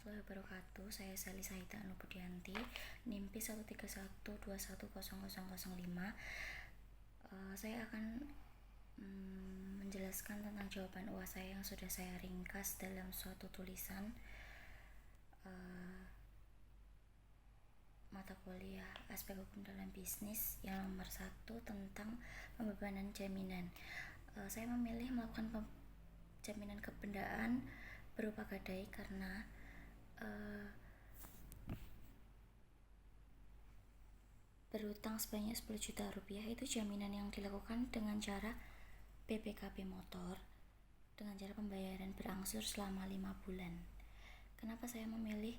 warahmatullahi wabarakatuh. Saya Sally Sahida Anubudianti, NIM P13112120005. Saya akan menjelaskan tentang jawaban UAS saya yang sudah saya ringkas dalam suatu tulisan mata kuliah aspek hukum dalam bisnis yang nomor 1 tentang pembebanan jaminan. Saya memilih melakukan jaminan kebendaan berupa gadai karena berutang sebanyak 10 juta rupiah itu jaminan yang dilakukan dengan cara BPKB motor dengan cara pembayaran berangsur selama 5 bulan. Kenapa saya memilih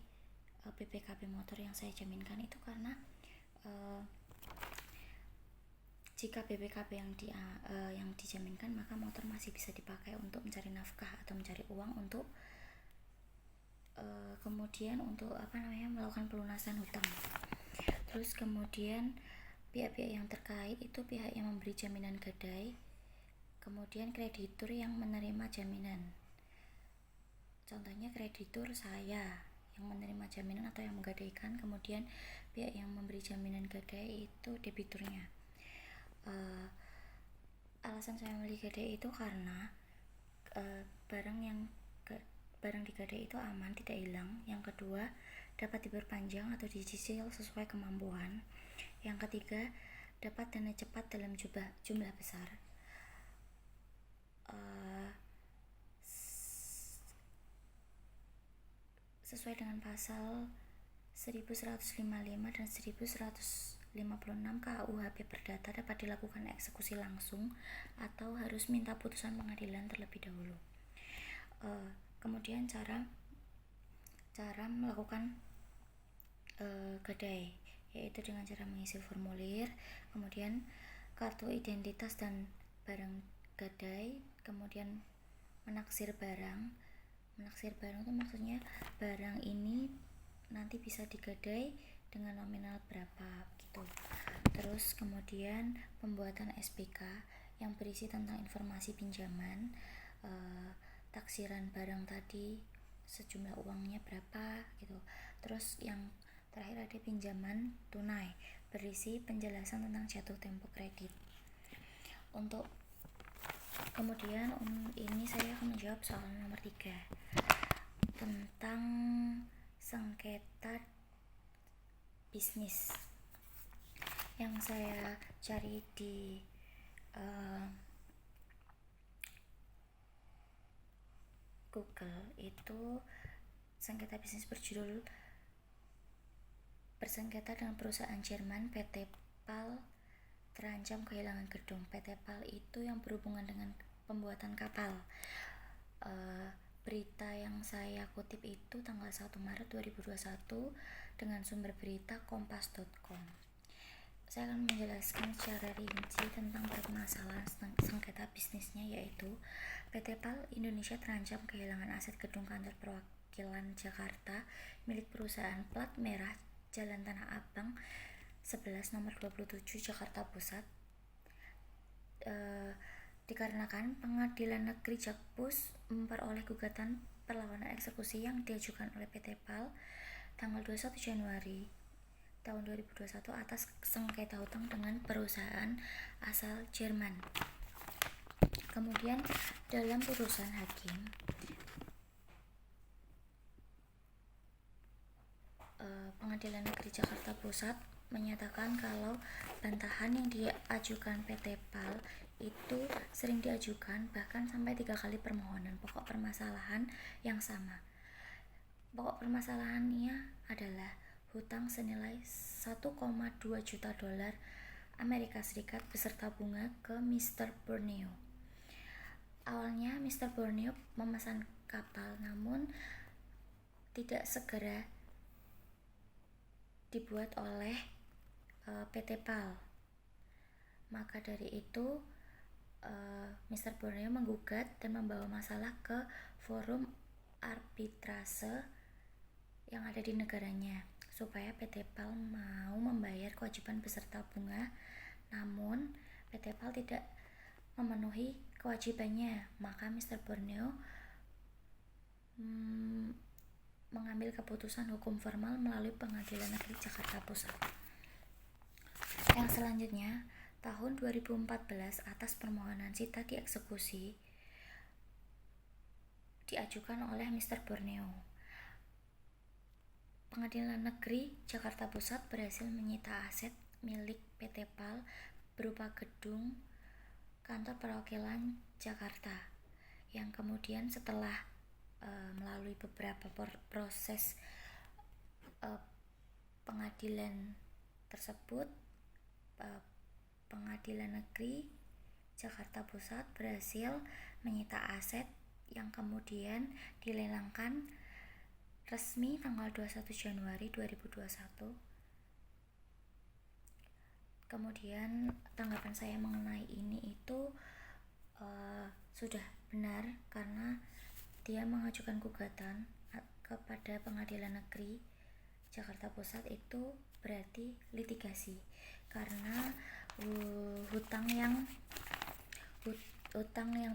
BPKB motor yang saya jaminkan itu karena jika BPKB yang dijaminkan, maka motor masih bisa dipakai untuk mencari nafkah atau mencari uang untuk kemudian untuk melakukan pelunasan hutang. Terus kemudian pihak-pihak yang terkait itu pihak yang memberi jaminan gadai, kemudian kreditur yang menerima jaminan. Contohnya kreditur saya yang menerima jaminan atau yang menggadaikan, kemudian pihak yang memberi jaminan gadai itu debiturnya. Alasan saya memilih gadai itu karena barang digadai itu aman, tidak hilang. Yang kedua, dapat diperpanjang atau dicicil sesuai kemampuan. Yang ketiga, dapat dana cepat dalam jumlah besar. Sesuai dengan pasal 1155 dan 1156 KUHP Perdata dapat dilakukan eksekusi langsung atau harus minta putusan pengadilan terlebih dahulu. Kemudian cara melakukan gadai yaitu dengan cara mengisi formulir, kemudian kartu identitas dan barang gadai, kemudian menaksir barang itu maksudnya barang ini nanti bisa digadai dengan nominal berapa gitu. Terus kemudian pembuatan SPK yang berisi tentang informasi pinjaman, taksiran barang tadi sejumlah uangnya berapa gitu. Terus yang terakhir ada pinjaman tunai berisi penjelasan tentang jatuh tempo kredit. Untuk kemudian ini saya akan menjawab soal nomor 3 tentang sengketa bisnis yang saya cari di Google. Itu sengketa bisnis berjudul bersengketa dengan perusahaan Jerman PT PAL terancam kehilangan gedung. PT PAL itu yang berhubungan dengan pembuatan kapal. Berita yang saya kutip itu tanggal 1 Maret 2021 dengan sumber berita kompas.com. Saya akan menjelaskan secara rinci tentang permasalahan sengketa bisnisnya, yaitu PT PAL Indonesia terancam kehilangan aset gedung kantor perwakilan Jakarta milik perusahaan plat merah Jalan Tanah Abang 11 nomor 27 Jakarta Pusat, dikarenakan Pengadilan Negeri Jakpus memperoleh gugatan perlawanan eksekusi yang diajukan oleh PT PAL tanggal 21 Januari tahun 2021 atas sengketa hutang dengan perusahaan asal Jerman. Kemudian dalam putusan hakim Pengadilan Negeri Jakarta Pusat menyatakan kalau bantahan yang diajukan PT PAL itu sering diajukan bahkan sampai 3 kali permohonan pokok permasalahan yang sama. Pokok permasalahannya adalah hutang senilai 1,2 juta dolar Amerika Serikat beserta bunga ke Mr. Borneo. Awalnya Mr. Borneo memesan kapal namun tidak segera dibuat oleh PT PAL. Maka dari itu Mr. Borneo menggugat dan membawa masalah ke forum arbitrase yang ada di negaranya supaya PT PAL mau membayar kewajiban beserta bunga, namun PT PAL tidak memenuhi kewajibannya. Maka Mr. Borneo mengambil keputusan hukum formal melalui Pengadilan Negeri Jakarta Pusat. Yang selanjutnya, tahun 2014 atas permohonan sita dieksekusi diajukan oleh Mr. Borneo. Pengadilan Negeri Jakarta Pusat berhasil menyita aset milik PT PAL berupa gedung kantor perwakilan Jakarta yang kemudian setelah melalui beberapa proses pengadilan tersebut, Pengadilan Negeri Jakarta Pusat berhasil menyita aset yang kemudian dilelangkan resmi tanggal 21 Januari 2021. Kemudian tanggapan saya mengenai ini itu sudah benar karena dia mengajukan gugatan kepada Pengadilan Negeri Jakarta Pusat itu berarti litigasi karena hutang yang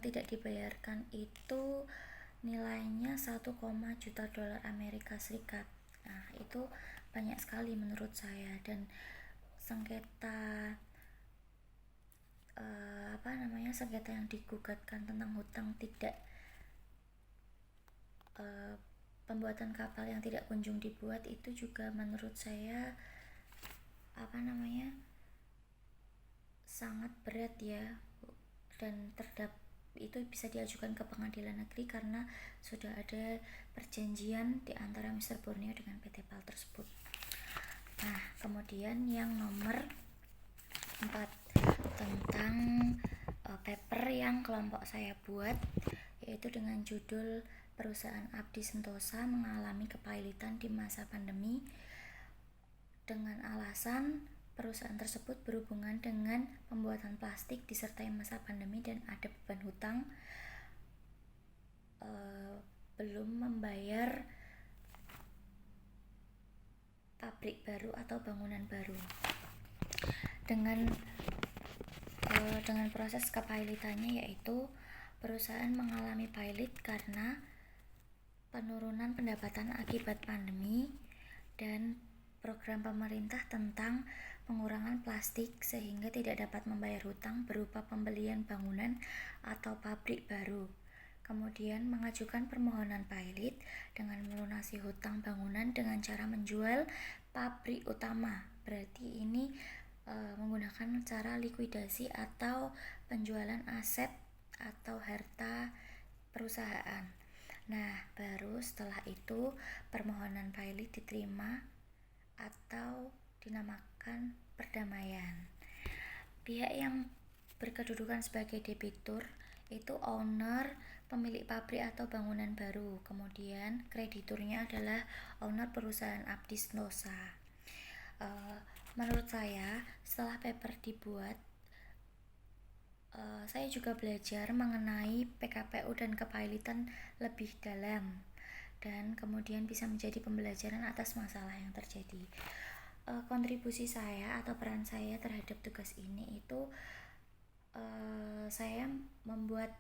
tidak dibayarkan itu nilainya 1, juta dolar Amerika Serikat. Nah, itu banyak sekali menurut saya, dan sengketa sengketa yang digugatkan tentang hutang tidak pembuatan kapal yang tidak kunjung dibuat itu juga menurut saya sangat berat ya, dan itu bisa diajukan ke Pengadilan Negeri karena sudah ada perjanjian di antara Mr. Borneo dengan PT PAL tersebut. Nah, kemudian yang nomor 4 tentang paper yang kelompok saya buat, yaitu dengan judul Perusahaan Abdi Sentosa mengalami kepailitan di masa pandemi dengan alasan perusahaan tersebut berhubungan dengan pembuatan plastik disertai masa pandemi dan ada beban hutang belum membayar pabrik baru atau bangunan baru. Dengan proses kepailitannya, yaitu perusahaan mengalami pailit karena penurunan pendapatan akibat pandemi dan program pemerintah tentang pengurangan plastik sehingga tidak dapat membayar hutang berupa pembelian bangunan atau pabrik baru. Kemudian mengajukan permohonan pailit dengan melunasi hutang bangunan dengan cara menjual pabrik utama. Berarti ini menggunakan cara likuidasi atau penjualan aset atau harta perusahaan. Nah, baru setelah itu permohonan pailit diterima atau dinamakan perdamaian. Pihak yang berkedudukan sebagai debitur itu owner, pemilik pabrik atau bangunan baru. Kemudian krediturnya adalah owner perusahaan Abdi Sentosa. Menurut saya, setelah paper dibuat, saya juga belajar mengenai PKPU dan kepailitan lebih dalam, dan kemudian bisa menjadi pembelajaran atas masalah yang terjadi. Kontribusi saya atau peran saya terhadap tugas ini itu saya membuat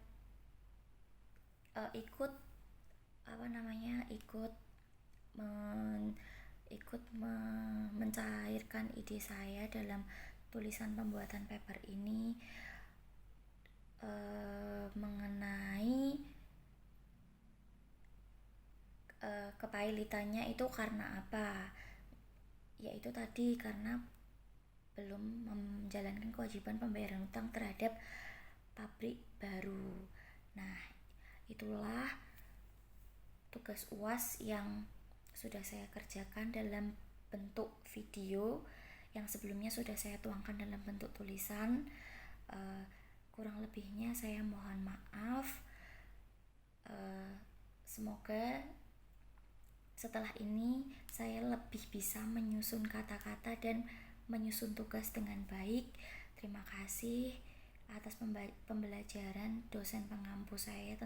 mencairkan ide saya dalam tulisan pembuatan paper ini mengenai kepailitannya itu karena apa, yaitu tadi karena belum menjalankan kewajiban pembayaran hutang terhadap pabrik baru. Nah, itulah tugas UAS yang sudah saya kerjakan dalam bentuk video yang sebelumnya sudah saya tuangkan dalam bentuk tulisan. Kurang lebihnya saya mohon maaf. Semoga setelah ini saya lebih bisa menyusun kata-kata dan menyusun tugas dengan baik. Terima kasih atas pembelajaran dosen pengampu saya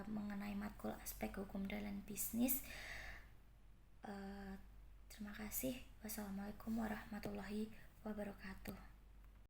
mengenai matkul aspek hukum dalam bisnis. Terima kasih. Wassalamualaikum warahmatullahi wabarakatuh.